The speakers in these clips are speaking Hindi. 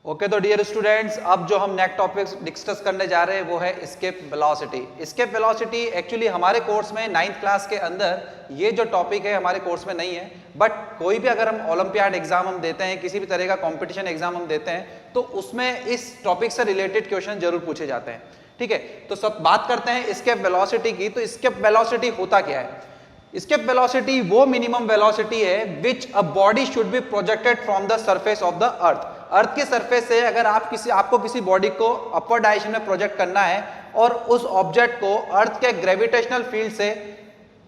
ओके तो डियर स्टूडेंट्स, अब जो हम नेक्स्ट टॉपिक डिस्कस करने जा रहे हैं वो है escape velocity. Escape velocity actually हमारे कोर्स में 9th क्लास के अंदर ये जो टॉपिक है हमारे कोर्स में नहीं है, बट कोई भी अगर हम ओलंपियाड एग्जाम हम देते हैं, किसी भी तरह का कंपटीशन एग्जाम हम देते हैं तो उसमें इस टॉपिक से रिलेटेड क्वेश्चन जरूर पूछे जाते हैं। ठीक है, तो सब बात करते हैं एस्केप वेलोसिटी की। तो एस्केप वेलोसिटी होता क्या है? एस्केप वेलोसिटी वो मिनिमम वेलोसिटी है which a body should be projected from the surface of the earth. Earth के सरफेस से अगर आपको किसी बॉडी को अपर डायरेक्शन में प्रोजेक्ट करना है और उस ऑब्जेक्ट को अर्थ के ग्रेविटेशनल फील्ड से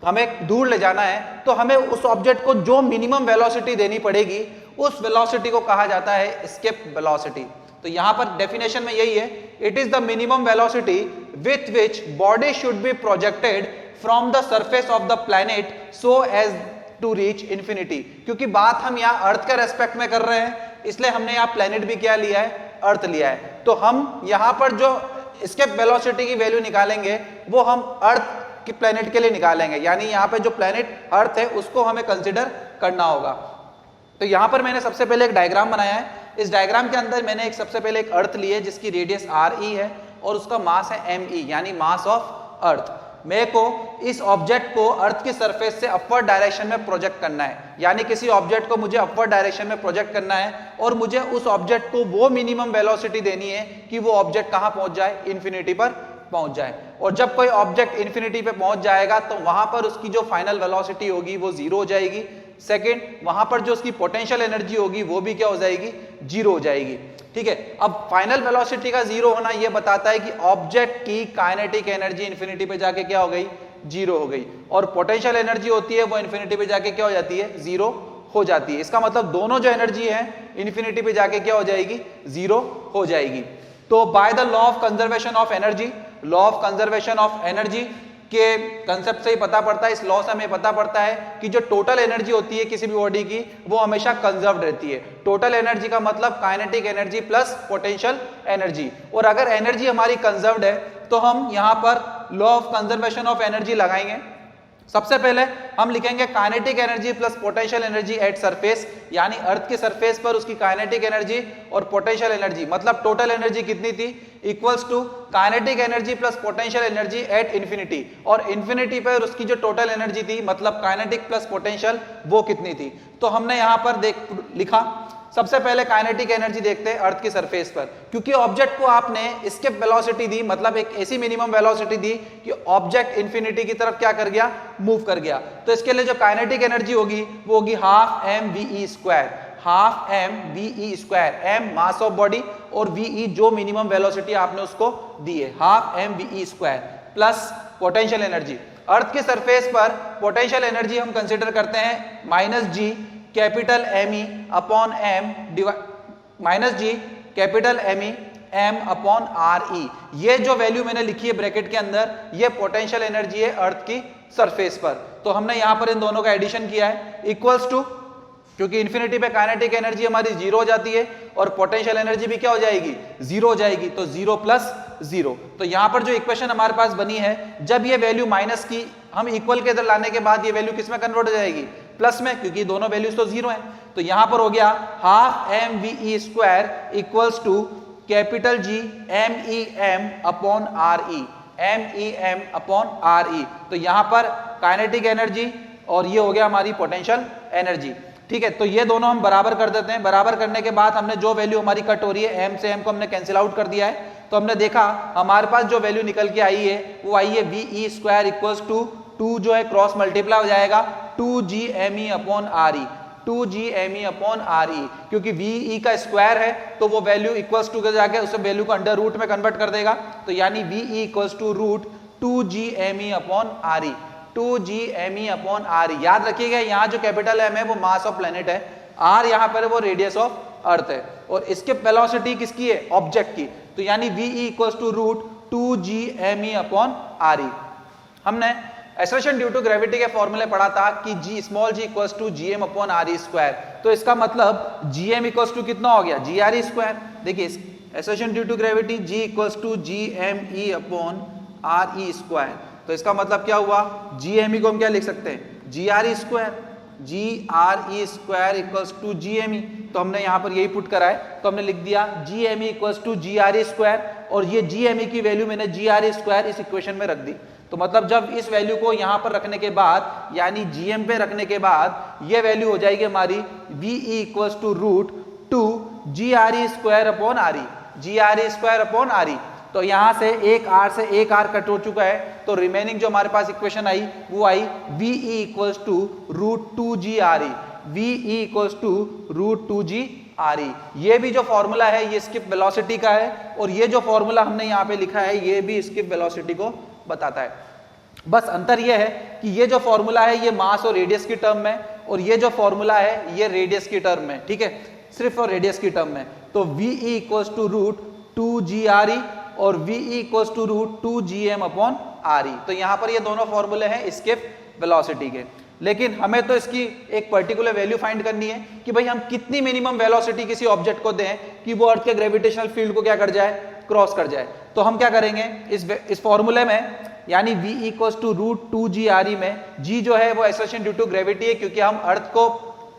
हमें दूर ले जाना है, तो हमें उस ऑब्जेक्ट को जो मिनिमम वेलोसिटी देनी पड़ेगी उस वेलोसिटी को कहा जाता है एस्केप वेलोसिटी। तो यहां पर डेफिनेशन में यही है, it is the minimum velocity with which body should be projected from the surface of the planet so as to reach infinity. क्योंकि बात हम यहाँ अर्थ के रेस्पेक्ट में कर रहे हैं, इसलिए हमने यहाँ प्लैनेट भी क्या लिया है, अर्थ लिया है। तो हम यहाँ पर जो एस्केप वेलोसिटी की वैल्यू निकालेंगे वो हम अर्थ की प्लैनेट के लिए निकालेंगे, यानी यहाँ पे जो प्लैनेट अर्थ है उसको हमें कंसिडर करना होगा। तो यहाँ पर मैंने सबसे पहले एक डायग्राम बनाया है। इस डायग्राम के अंदर मैंने सबसे पहले एक अर्थ ली है जिसकी रेडियस RE है और उसका मास है ME, यानी मास ऑफ अर्थ। मेरे को इस ऑब्जेक्ट को अर्थ की सरफेस से अपवर्ड डायरेक्शन में प्रोजेक्ट करना है, यानी किसी ऑब्जेक्ट को मुझे अपवर्ड डायरेक्शन में प्रोजेक्ट करना है और मुझे उस ऑब्जेक्ट को वो मिनिमम वेलोसिटी देनी है कि वो ऑब्जेक्ट कहां पहुंच जाए, इंफिनिटी पर पहुंच जाए। और जब कोई ऑब्जेक्ट इंफिनिटी पे पहुंच जाएगा तो वहां पर उसकी जो फाइनल वेलोसिटी होगी वो जीरो हो जाएगी। सेकेंड, वहां पर जो उसकी पोटेंशियल एनर्जी होगी वो भी क्या हो जाएगी, जीरो हो जाएगी। ठीक है, अब फाइनल वेलोसिटी का जीरो होना यह बताता है कि ऑब्जेक्ट की काइनेटिक एनर्जी इंफिनिटी पे जाके क्या हो गई, जीरो हो गई, और पोटेंशियल एनर्जी होती है वो इंफिनिटी पे जाके क्या हो जाती है, जीरो हो जाती है। इसका मतलब दोनों जो एनर्जी है इंफिनिटी पे जाके क्या हो जाएगी, जीरो हो जाएगी। तो by the law of conservation of energy, law of conservation of energy के कंसेप्ट से ही पता पड़ता है, इस लॉ से हमें पता पड़ता है कि जो टोटल एनर्जी होती है किसी भी बॉडी की वो हमेशा कंजर्व्ड रहती है। टोटल एनर्जी का मतलब kinetic energy plus potential energy, और अगर एनर्जी हमारी कंजर्व्ड है तो हम यहां पर law of conservation of energy लगाएंगे। सबसे पहले हम लिखेंगे kinetic energy plus potential energy at surface, यानी अर्थ के सरफेस पर उसकी काइनेटिक एनर्जी और पोटेंशियल एनर्जी, मतलब टोटल एनर्जी कितनी थी, equals to kinetic energy plus potential energy at infinity, और इंफिनिटी पर उसकी जो टोटल एनर्जी थी मतलब काइनेटिक प्लस पोटेंशियल वो कितनी थी। तो हमने यहां पर लिखा, सबसे पहले काइनेटिक एनर्जी देखते हैं अर्थ की सरफेस पर, क्योंकि ऑब्जेक्ट को आपने एस्केप वेलोसिटी दी, मतलब एक ऐसी मिनिमम वेलोसिटी दी कि ऑब्जेक्ट इंफिनिटी की तरफ क्या कर गया, मूव कर गया। तो इसके लिए जो काइनेटिक एनर्जी होगी वो होगी half mve square, half mve square, m mass of body और ve जो मिनिमम वेलोसिटी आपने उसको दी है, half mve square plus potential energy. Earth के सरफेस पर पोटेंशियल एनर्जी हम कंसिडर करते हैं -g capital ME upon M -g capital ME M upon RE। ये जो वैल्यू मैंने लिखी है ब्रैकेट के अंदर, ये पोटेंशियल एनर्जी है अर्थ की सरफेस पर। तो हमने यहां पर इन दोनों का एडिशन किया है, इक्वल्स टू, क्योंकि इंफिनिटी पे काइनेटिक एनर्जी हमारी जीरो हो जाती है और पोटेंशियल एनर्जी भी क्या हो जाएगी, जीरो हो जाएगी, तो जीरो प्लस जीरो। तो यहां पर जो इक्वेशन हमारे पास बनी है, जब ये वैल्यू माइनस की हम इक्वल के इधर लाने के बाद ये वैल्यू किस में कन्वर्ट हो जाएगी, प्लस में, क्योंकि दोनों वैल्यूज तो जीरो हैं। तो यहां पर हो गया half mve square equals to capital G MEM upon RE, MEM upon RE। तो यहां पर काइनेटिक एनर्जी और ये हो गया हमारी पोटेंशियल एनर्जी। ठीक है, तो ये दोनों हम बराबर कर देते हैं। बराबर करने के बाद हमने जो वैल्यू हमारी कट हो रही है m से m को हमने कैंसिल आउट कर दिया है, तो हमने देखा हमारे पास जो वैल्यू निकल के आई है वो आई है ve स्क्वायर इक्वल्स टू 2 जो है क्रॉस मल्टीप्लाई हो जाएगा 2g me upon RE, 2g me upon RE, क्योंकि ve का स्क्वायर है तो वो वैल्यू इक्वल्स टू के जाके उस वैल्यू को अंडर रूट में कन्वर्ट कर देगा, तो यानी ve equals to root 2g me upon RE, 2g me upon RE। याद रखिएगा यहाँ जो कैपिटल M है वो मास ऑफ प्लेनेट है, R यहाँ पर वो रेडियस ऑफ अर्थ है, और इसके वेलोसिटी किसकी है, ऑब्जेक्ट की, तो यानी ve equals to root 2g me upon RE। हमने एक्सेलरेशन ड्यू टू ग्रेविटी के फॉर्मूले पढ़ा था कि g small g equals to gm upon RE square, तो इसका मतलब gm इक्वल्स टू कितना हो गया, gRE स्क्वायर। देखिए acceleration due to gravity g equals to gme upon RE square, तो इसका मतलब क्या हुआ, gme को हम क्या लिख सकते हैं, gRE square. GRE square equals to GME, तो हमने यहाँ पर यही पुट करा है, तो हमने लिख दिया GME equals to GRE square, और ये GME की वैल्यू मैंने GRE स्क्वायर इस इक्वेशन में रख दी। तो मतलब जब इस वैल्यू को यहाँ पर रखने के बाद यानी GM पे रखने के बाद ये वैल्यू हो जाएगी हमारी VE equals to root two GRE square upon RE, GRE square upon RE। तो यहां से एक R से एक R कट हो चुका है, तो रिमेनिंग जो हमारे पास इक्वेशन आई वो आई VE equals to root two GRE, VE equals to root two GRE। ये भी जो फॉर्मूला है ये स्किप वेलोसिटी का है, और ये जो फॉर्मूला हमने यहाँ पे लिखा है ये भी स्किप वेलोसिटी को बताता है। बस अंतर ये है कि ये जो फॉर्मूला है ये मास और रेडियस की टर्म में, और ये जो फॉर्मूला है ये रेडियस की टर्म में, ठीक है, सिर्फ और रेडियस की टर्म में। तो VE equals to root two GRE और VE equals to root two GM upon RE। तो यहाँ पर ये दोनों फॉर्मूले हैं स्किप वेलोसिटी के, लेकिन हमें तो इसकी एक पर्टिकुलर वैल्यू फाइंड करनी है कि भाई हम कितनी मिनिमम वेलोसिटी किसी ऑब्जेक्ट को दें कि वो अर्थ के ग्रेविटेशनल फील्ड को क्या कर जाए, क्रॉस कर जाए। तो हम क्या करेंगे इस फॉर्मूले में, यानी V equals to root two GRE में G जो है वो एक्सेलरेशन ड्यू टू ग्रेविटी है, क्योंकि हम अर्थ को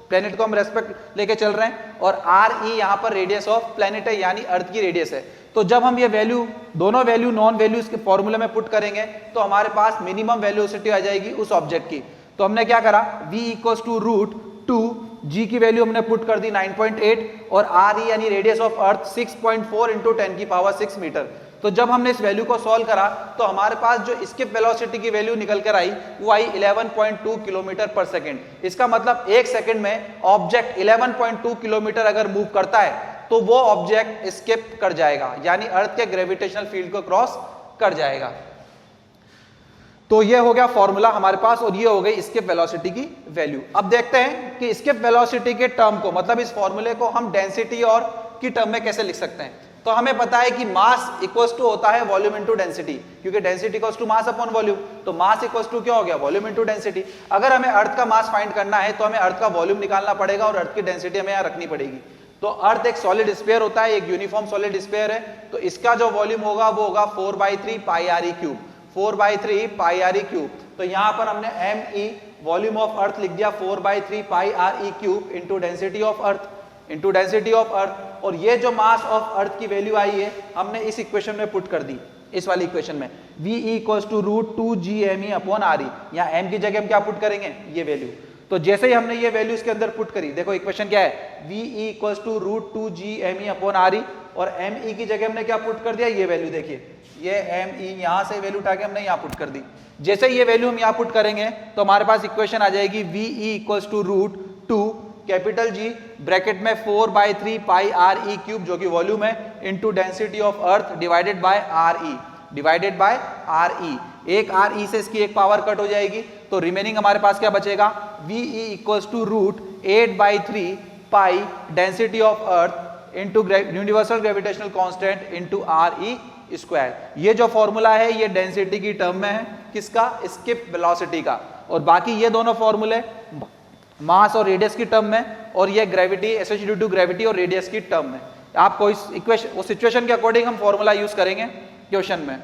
प्लेनेट को हम रेस्पेक्ट लेके चल रहे हैं, और RE यहाँ पर रेडियस ऑफ प्लेनेट है यानी अर्थ की रेडियस है। तो जब हम ये वैल्यू दोनों वैल्यू नॉन वैल्यूज के फॉर्मूले में पुट करेंगे तो हमारे पास मिनिमम वेलोसिटी आ जाएगी उस ऑब्जेक्ट की। तो हमने क्या करा, V equals to root two G की वैल्यू हमने पुट कर दी 9.8 और RE यानी रेडियस ऑफ अर्थ 6.4 इंटू 10 की पावर 6 मीटर। तो जब हमने इस वैल्यू को सॉल्व करा तो हमारे पास जो स्किप वेलोसिटी की वैल्यू निकल कर आई वो आई 11.2 किलोमीटर पर सेकंड। इसका मतलब एक सेकंड में ऑब्जेक्ट 11.2 किलोमीटर अगर मूव करता है तो वो ऑब्जेक्ट स्किप कर जाएगा, यानी अर्थ के ग्रेविटेशनल फील्ड को क्रॉस कर जाएगा। तो ये हो गया फॉर्मूला हमारे पास, और ये हो गई स्किप वेलोसिटी की वैल्यू। अब देखते हैं कि स्किप वेलोसिटी के टर्म को, मतलब इस फॉर्मूले को हम डेंसिटी और की टर्म में कैसे लिख सकते हैं। तो हमें पता है कि मास इक्वल्स टू होता है वॉल्यूम इनटू डेंसिटी, क्योंकि density equals to mass upon volume. तो मास इक्वल्स टू क्या हो गया, वॉल्यूम इनटू डेंसिटी। अगर हमें अर्थ का मास फाइंड करना है तो हमें अर्थ का वॉल्यूम निकालना पड़ेगा और अर्थ की डेंसिटी हमें यहाँ रखनी पड़ेगी। तो अर्थ एक सॉलिड स्फीयर होता है, एक यूनिफॉर्म सॉलिड स्फीयर है, तो इसका जो वॉल्यूम होगा वो होगा 4/3 pi RE cube, 4/3 pi RE cube. तो यहाँ पर हमने ME वॉल्यूम ऑफ अर्थ लिख दिया 4/3 pi RE cube into density of earth, into density of अर्थ। और ये जो मास ऑफ अर्थ की वैल्यू आई है हमने इस इक्वेशन में पुट कर दी, इस वाली इक्वेशन में VE equals to root two GME upon RE। यहाँ M की जगह हम क्या पुट करेंगे, ये वैल्यू। तो जैसे ही हमने ये वैल्यू इसके अंदर पुट करी, देखो इक्वेशन क्या है, VE equals to root two GME upon RE, और ME की जगह हमने क्या पुट कर दिया, ये वैल्यू देखिए, ये ME यहाँ से वैल्यू उठा के हमने यहाँ पुट कर दी। जैसे ये वैल्यू हम यहाँ पुट करेंगे तो हमारे पास इक्वेशन आ जाएगी VE equals to root two capital G bracket में 4/3 पाई RE क्यूब जो कि वॉल्यूम है into density of earth divided by RE, divided by RE। एक RE से इसकी एक पावर कट हो जाएगी, तो रिमेनिंग हमारे पास क्या बचेगा, VE equals to root 8/3 pi density of earth into universal gravitational constant into RE square. ये जो फॉर्मूला है ये डेंसिटी की टर्म में है, किसका, स्किप वेलोसिटी का। और बाकी ये दोनों फॉर्मूले मास और रेडियस की टर्म में, और ये gravity associated due to gravity और रेडियस की टर्म में। आपको इस इक्वेशन उस सिचुएशन के अकॉर्डिंग हम फॉर्मूला यूज करेंगे क्वेश्चन में,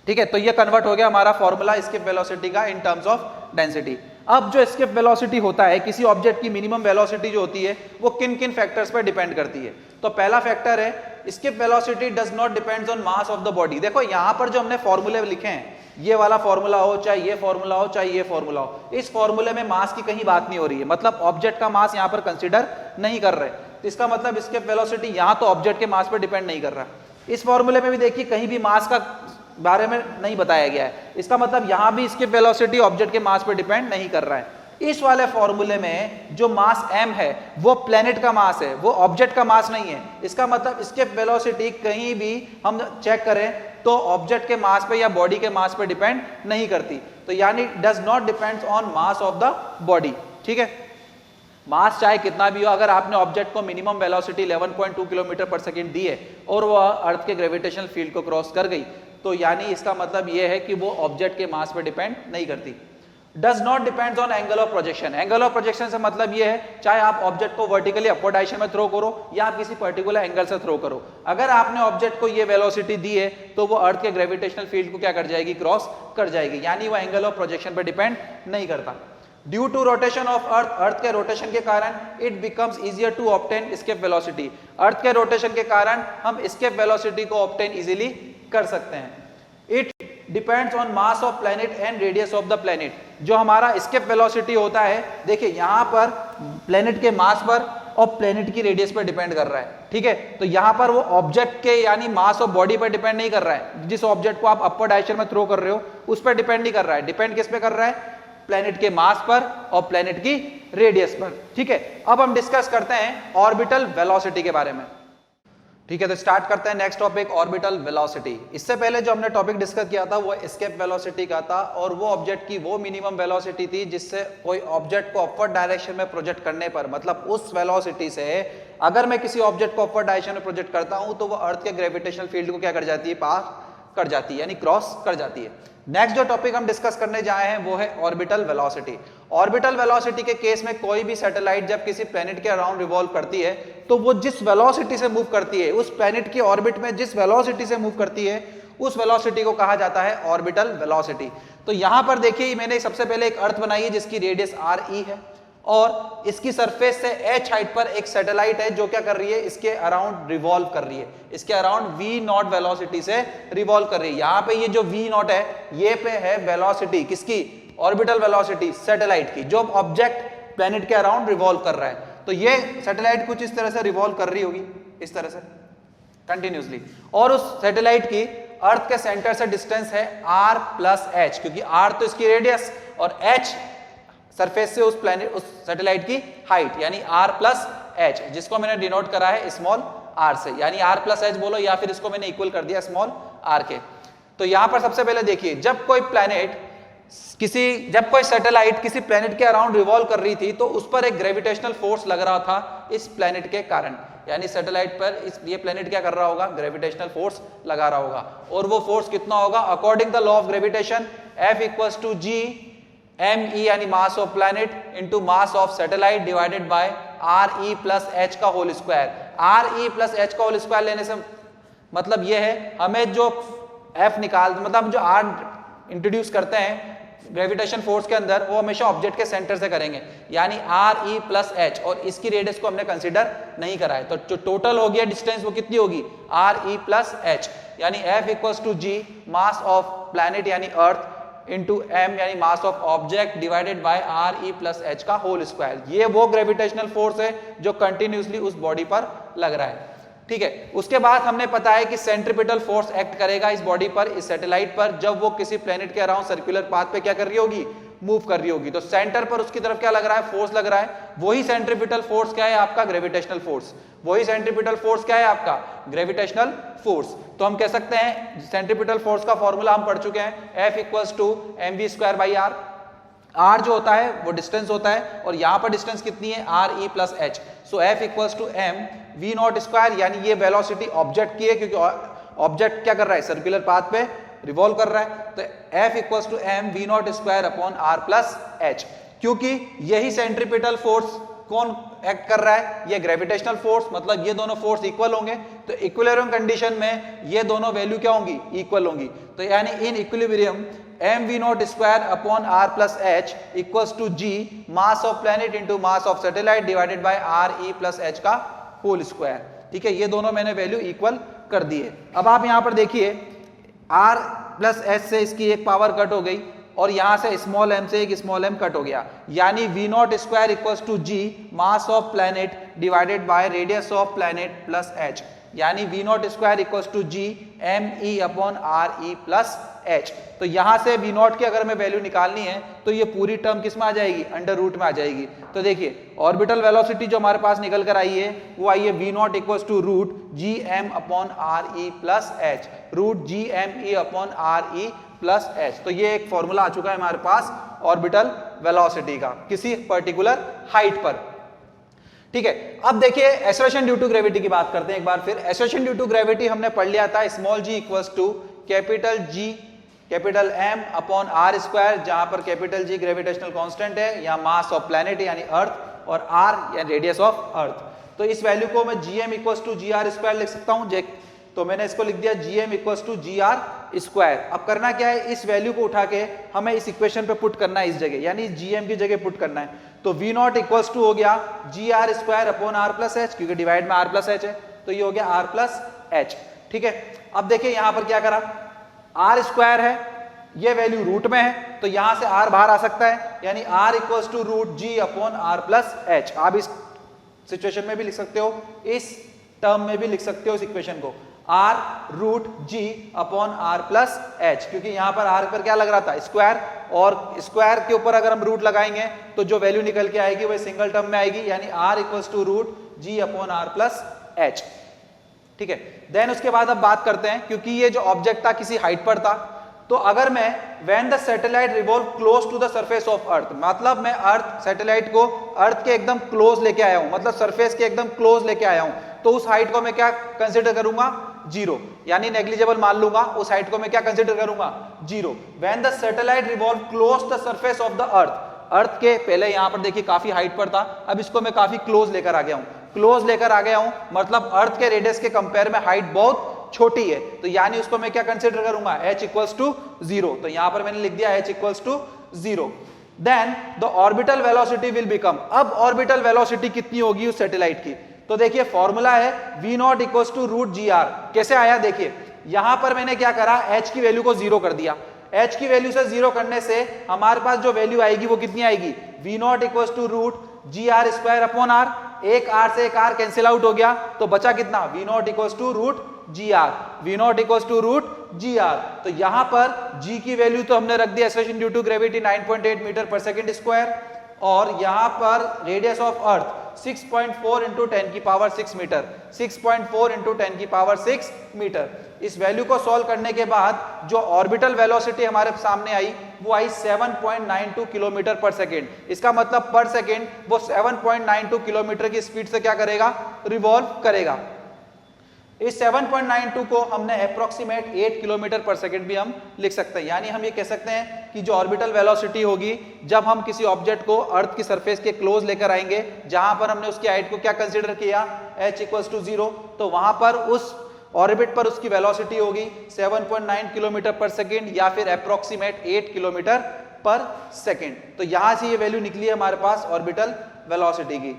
ठीक है। तो ये कन्वर्ट हो गया हमारा फॉर्मूला स्किप वेलोसिटी का इन टर्म्स ऑफ डेंसिटी। अब जो स्किप वेलोसिटी होता है, किसी ऑब्जेक्ट की मिनिमम वेलोसिटी जो होती है वो किन किन फैक्टर्स पर डिपेंड करती है। तो पहला फैक्टर है skip velocity does not depends on mass of the body. देखो यहाँ पर जो हमने फॉर्मूले लिखे हैं, ये वाला फॉर्मूला हो चाहे ये फॉर्मूला हो चाहे ये फॉर्मूला हो, इस फॉर्मूले में मास की कहीं बात नहीं हो रही है, मतलब ऑब्जेक्ट का मास यहाँ पर कंसीडर नहीं कर रहे। तो इसका मतलब स्किप वेलोसिटी यहाँ तो ऑब्जेक्ट के मास पर डिपेंड नहीं कर रहा। इस फॉर्मूले में भी देखिए कहीं भी मास का बारे में नहीं बताया गया है, इसका मतलब यहाँ भी स्किप वेलोसिटी ऑब्जेक्ट के मास पर डिपेंड नहीं कर रहा है। इस वाले फॉर्मूले में जो मास m है वो प्लेनेट का मास है, वो ऑब्जेक्ट का मास नहीं है। इसका मतलब स्किप वेलोसिटी कहीं भी हम चेक करें तो ऑब्जेक्ट के मास पे या बॉडी के मास पे डिपेंड नहीं करती। तो यानी does not depends on mass of the body, ठीक है। मास चाहे कितना भी हो, अगर आपने ऑब्जेक्ट को मिनिमम वेलोसिटी 11.2 किलोमीटर पर सेकंड दी है और वो अर्थ के ग्रेविटेशनल फील्ड को क्रॉस कर गई, तो यानी इसका मतलब ये है कि वो ऑब्जेक्ट के मास पे डिपेंड नहीं करती। Does not depends on angle of projection. Angle of projection से मतलब ये है चाहे आप ऑब्जेक्ट को वर्टिकली अपवर्ड डायरेक्शन में थ्रो करो या आप किसी पर्टिकुलर एंगल से थ्रो करो, अगर आपने ऑब्जेक्ट को ये वेलोसिटी दी है तो वो अर्थ के ग्रेविटेशनल फील्ड को क्या कर जाएगी, क्रॉस कर जाएगी, यानी वो एंगल ऑफ प्रोजेक्शन पर डिपेंड नहीं करता। Due to rotation of earth, earth के रोटेशन के कारण it becomes easier to obtain escape velocity, earth के रोटेशन के कारण हम एस्केप वेलोसिटी को ऑब्टेन इजीली कर सकते हैं। It depends on mass of planet and radius of the planet, जो हमारा एस्केप वेलोसिटी होता है, देखिए यहां पर प्लैनेट के मास पर और प्लैनेट की रेडियस पर डिपेंड कर रहा है, ठीक है। तो यहां पर वो ऑब्जेक्ट के यानी मास ऑफ बॉडी पर डिपेंड नहीं कर रहा है, जिस ऑब्जेक्ट को आप अपर डायरेक्शन में थ्रो कर रहे हो उस पर डिपेंड नहीं कर रहा है, डिपेंड किस पे कर रहा है, प्लैनेट के मास पर और प्लैनेट की रेडियस पर, ठीक है। अब हम डिस्कस करते हैं ऑर्बिटल वेलोसिटी के बारे में, ठीक है। तो स्टार्ट करते हैं नेक्स्ट टॉपिक, ऑर्बिटल वेलोसिटी। इससे पहले जो हमने टॉपिक डिस्कस किया था वो एस्केप वेलोसिटी का था, और वो ऑब्जेक्ट की वो मिनिमम वेलोसिटी थी जिससे कोई ऑब्जेक्ट को अपवर्ड डायरेक्शन में प्रोजेक्ट करने पर, मतलब उस वेलोसिटी से अगर मैं किसी ऑब्जेक्ट को अपवर्ड डायरेक्शन में प्रोजेक्ट करता हूं तो वो अर्थ के ग्रेविटेशनल फील्ड को क्या कर जाती है, पास कर जाती है, यानी क्रॉस कर जाती है। नेक्स्ट जो टॉपिक हम डिस्कस करने जाए हैं वो है ऑर्बिटल वेलोसिटी। ऑर्बिटल वेलोसिटी के केस में कोई भी सैटेलाइट जब किसी प्लैनेट के अराउंड रिवॉल्व करती है तो वो जिस वेलोसिटी से मूव करती है, उस प्लैनेट की ऑर्बिट में जिस वेलोसिटी से मूव करती है, उस वेलोसिटी को कहा जाता है ऑर्बिटल वेलोसिटी। तो यहां पर देखिए मैंने सबसे पहले एक अर्थ बनाई है जिसकी रेडियस RE है, और इसकी सरफेस से h हाइट पर एक सैटेलाइट है जो क्या कर रही है, इसके अराउंड रिवॉल्व कर रही है, इसके अराउंड v0 वेलोसिटी से रिवॉल्व कर रही है। यहां पे ये जो v0 है ये पे है वेलोसिटी किसकी, ऑर्बिटल वेलोसिटी सैटेलाइट की, जो ऑब्जेक्ट प्लैनेट के अराउंड रिवॉल्व कर रहा है। तो ये सैटेलाइट कुछ इस तरह से रिवॉल्व कर रही होगी, इस तरह से कंटिन्यूसली, और उस सैटेलाइट की अर्थ के सेंटर से डिस्टेंस है r प्लस h, क्योंकि r तो इसकी रेडियस और h सरफेस से उस प्लैनेट उस सैटेलाइट की हाइट, यानी r प्लस h, जिसको मैंने डिनोट करा है स्मॉल r से, यानी r प्लस h बोलो या फिर इसको मैंने इक्वल कर दिया स्मॉल r के। तो यहां पर सबसे पहले देखिए जब कोई सैटेलाइट किसी प्लैनेट के अराउंड रिवॉल्व कर रही थी तो उस पर एक ग्रेविटेशनल फोर्स लग रहा था इस प्लैनेट के कारण, यानी सैटेलाइट पर ये प्लैनेट क्या कर रहा होगा, ग्रेविटेशनल फोर्स लगा रहा होगा, और वो फोर्स कितना होगा, according the law of gravitation F equals to G me यानी mass of planet into mass of satellite divided by RE plus h का whole square. RE plus h का होल स्क्वायर लेने से मतलब ये है हमें जो F निकाल, मतलब जो R इंट्रोड्यूस करते हैं ग्रेविटेशन फोर्स के अंदर वो हमेशा ऑब्जेक्ट के सेंटर से करेंगे, यानी RE प्लस h, और इसकी रेडियस को हमने कंसीडर नहीं करा है। तो जो टोटल हो गया डिस्टेंस वो कितनी होगी, RE प्लस h, यानी F equals to G mass of planet यानी अर्थ इंटू m यानी mass of object divided by RE plus h का होल स्क्वायर। ये वो ग्रेविटेशनल फोर्स है जो कंटिन्यूसली उस बॉडी पर लग रहा है, ठीक है। उसके बाद हमने पता है कि सेंट्रीपिटल फोर्स एक्ट करेगा इस बॉडी पर, इस सैटेलाइट पर, जब वो किसी प्लैनेट के अराउंड सर्कुलर पाथ पे क्या कर रही होगी, मूव कर रही होगी। तो सेंटर पर उसकी तरफ क्या लग रहा है, फोर्स लग रहा है, वही सेंट्रीपिटल फोर्स क्या है आपका, ग्रेविटेशनल फोर्स, वही सेंट्रीपिटल फोर्स क्या है आपका, ग्रेविटेशनल फोर्स। तो हम कह सकते हैं सेंट्रीपिटल फोर्स का फॉर्मूला हम पढ़ चुके हैं, F equals to mv square by r। r जो होता है वो डिस्टेंस होता है, और यहां पर डिस्टेंस कितनी है, RE plus h। So F equals to m v0 square, यानी ये वेलोसिटी ऑब्जेक्ट की है क्योंकि ऑब्जेक्ट क्या कर रहा है, सर्कुलर पाथ पे रिवॉल्व कर रहा है। तो F equals to m v0 square upon r plus h, क्योंकि यही सेंट्रीपिटल फोर्स कौन एक्ट कर रहा है, ये ग्रेविटेशनल फोर्स, मतलब ये दोनों फोर्स इक्वल होंगे। तो इक्विलिब्रियम कंडीशन में ये दोनों वैल्यू क्या होंगी, इक्वल होंगी। तो यानी in equilibrium m v0 square upon r plus h equals to G mass of planet into mass of satellite divided by RE plus h का होल स्क्वायर, ठीक है। ये दोनों मैंने वैल्यू इक्वल कर दी है। अब आप यहां पर देखिए r प्लस h से इसकी एक पावर कट हो गई, और यहां से स्मॉल m से एक स्मॉल m कट हो गया, यानी v0 square equals to G mass of planet divided by radius of planet plus h, यानी v0 square equals to G me upon RE plus h। तो यहां से v0 की अगर हमें वैल्यू निकालनी है तो ये पूरी टर्म किस में आ जाएगी, अंडर रूट में आ जाएगी। तो देखिए ऑर्बिटल वेलोसिटी जो हमारे पास निकल कर आई है वो आई है v0 equals to root gm upon RE plus h, root gme upon RE plus h। तो ये एक फॉर्मूला आ चुका है हमारे पास ऑर्बिटल वेलोसिटी का किसी पर्टिकुलर हाइट पर, ठीक है। अब देखिए एक्सेलरेशन ड्यू टू ग्रेविटी की बात करते हैं एक बार फिर। एक्सेलरेशन ड्यू टू ग्रेविटी हमने पढ़ लिया था, small g equals to capital G capital M upon R square, जहां पर कैपिटल G ग्रेविटेशनल कांस्टेंट है, यहाँ मास ऑफ प्लैनेट यानी अर्थ, और R या रेडियस ऑफ अर्थ। तो इस वैल्यू को मैं gm equals to gr square लिख सकता हूं, तो मैंने इसको लिख दिया gm equals to gr square. अब करना क्या है, इस वैल्यू को उठा के हमें इस इक्वेशन पे पुट करना है, इस जगह यानी gm की जगह पुट करना है। तो v नॉट इक्वल्स टू हो गया G R square upon R plus H, क्योंकि डिवाइड में आर प्लस एच है, तो ये हो गया आर प्लस एच। ठीक है, अब देखिए यहां पर क्या करा, आर स्क्वायर है, ये वैल्यू रूट में है, तो यहां से आर बाहर आ सकता है, यानी R equals to root G upon R plus H. आप इस सिचुएशन में भी लिख सकते हो, इस टर्म में भी लिख सकते हो इस इक्वेशन को, R root G upon R plus H, क्योंकि यहां पर आर पर क्या लग रहा था, स्क्वायर, और स्क्वायर के ऊपर अगर हम रूट लगाएंगे तो जो वैल्यू निकल के आएगी वो सिंगल टर्म में आएगी, यानी R equals to root G upon R plus H. ठीक है, देन उसके बाद अब बात करते हैं, क्योंकि ये जो ऑब्जेक्ट था किसी हाइट पर था, तो अगर मैं when the satellite revolve close to the surface of earth, मतलब मैं अर्थ सैटेलाइट को अर्थ के एकदम क्लोज लेके आया हूं, मतलब सरफेस के एकदम क्लोज लेके आया हूं, तो उस हाइट को मैं क्या कंसीडर करूंगा, जीरो, यानी नेग्लिजिबल मान लूंगा, उस हाइट को मैं क्या कंसीडर करूंगा, zero. When the satellite revolve close the surface of the earth, earth के पहले यहां पर देखिए काफी हाइट पर था, अब इसको मैं काफी क्लोज लेकर आ गया हूं, क्लोज लेकर आ गया हूं मतलब अर्थ के रेडियस के कंपेयर में हाइट बहुत छोटी है, तो यानी उसको मैं क्या कंसीडर करूंगा, h इक्वल्स टू जीरो। तो यहां पर मैंने लिख दिया h equals to zero. Then the orbital velocity will become, अब ऑर्बिटल वेलोसिटी कितनी होगी उस सैटेलाइट की, तो देखिए फॉर्मूला है v not equals to root G R. कैसे आया, देखिए यहां पर मैंने क्या करा, h की वैल्यू को जीरो कर दिया, h की वैल्यू से जीरो करने से हमारे पास जो वैल्यू आएगी वो कितनी आएगी, v not equals to root G R square upon R, एक आर से एक आर कैंसिल आउट हो गया, तो बचा कितना, v not equals to root G R, V not equals to root G R. तो यहां पर g की वैल्यू तो हमने रख दी acceleration due to gravity 9.8 metre पर सेकंड स्क्वायर, और यहां पर रेडियस ऑफ अर्थ 6.4 इंटू 10 की पावर 6 मीटर, 6.4 इंटू 10 की पावर 6 मीटर। इस वैल्यू को सॉल्व करने के बाद जो ऑर्बिटल वेलोसिटी हमारे सामने आई वो आई 7.92 किलोमीटर पर सेकेंड। इसका मतलब पर सेकेंड वो 7.92 किलोमीटर की स्पीड से क्या करेगा, रिवॉल्व करेगा। इस 7.92 को हमने अप्रोक्सीमेट 8 किलोमीटर पर सेकंड भी हम लिख सकते हैं, यानी हम ये कह सकते हैं कि जो ऑर्बिटल वेलोसिटी होगी जब हम किसी ऑब्जेक्ट को अर्थ की सरफेस के क्लोज लेकर आएंगे, जहां पर हमने उसकी हाइट को क्या कंसीडर किया, h इक्वल्स टू जीरो, तो वहां पर उस ऑर्बिट पर उसकी वेलोसिटी होगी 7.9 किलोमीटर पर सेकेंड या फिर अप्रोक्सीमेट 8 किलोमीटर पर सेकेंड। तो यहां से ये वैल्यू निकली है हमारे पास ऑर्बिटल वेलोसिटी की।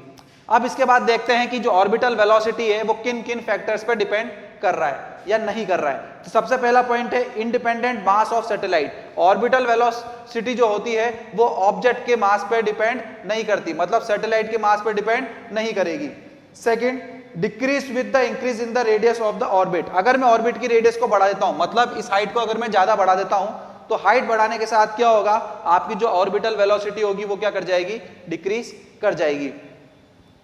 अब इसके बाद देखते हैं कि जो ऑर्बिटल वेलोसिटी है वो किन किन फैक्टर्स पर डिपेंड कर रहा है या नहीं कर रहा है। तो सबसे पहला पॉइंट है independent mass of satellite. Orbital velocity जो होती है वो ऑब्जेक्ट के मास पर डिपेंड नहीं करती, मतलब सैटेलाइट के मास पर डिपेंड नहीं करेगी। Second, decrease with the increase in the radius of the orbit. अगर मैं ऑर्बिट की रेडियस को बढ़ा देता हूं, मतलब इस हाइट को अगर मैं ज्यादा बढ़ा देता हूं, तो हाइट बढ़ाने के साथ क्या होगा, आपकी जो ऑर्बिटल वेलोसिटी होगी वो क्या कर जाएगी, डिक्रीज कर जाएगी।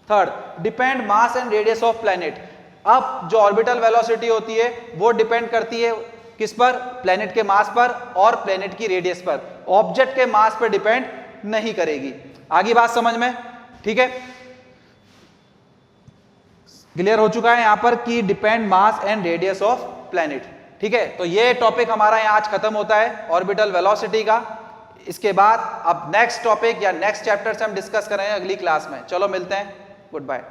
Third, depend mass and radius of planet. अब जो ऑर्बिटल वेलोसिटी होती है वो डिपेंड करती है किस पर, प्लैनेट के मास पर और प्लैनेट की रेडियस पर, ऑब्जेक्ट के मास पर डिपेंड नहीं करेगी। आगे बात समझ में, ठीक है, क्लियर हो चुका है यहां पर कि depend mass and radius of planet. ठीक है, तो ये टॉपिक हमारा यहां आज खत्म होता है ऑर्बिटल वेलोसिटी का। इसके बाद अब नेक्स्ट टॉपिक या नेक्स्ट चैप्टर से हम डिस्कस करेंगे अगली क्लास में। चलो मिलते हैं, गुड बाय।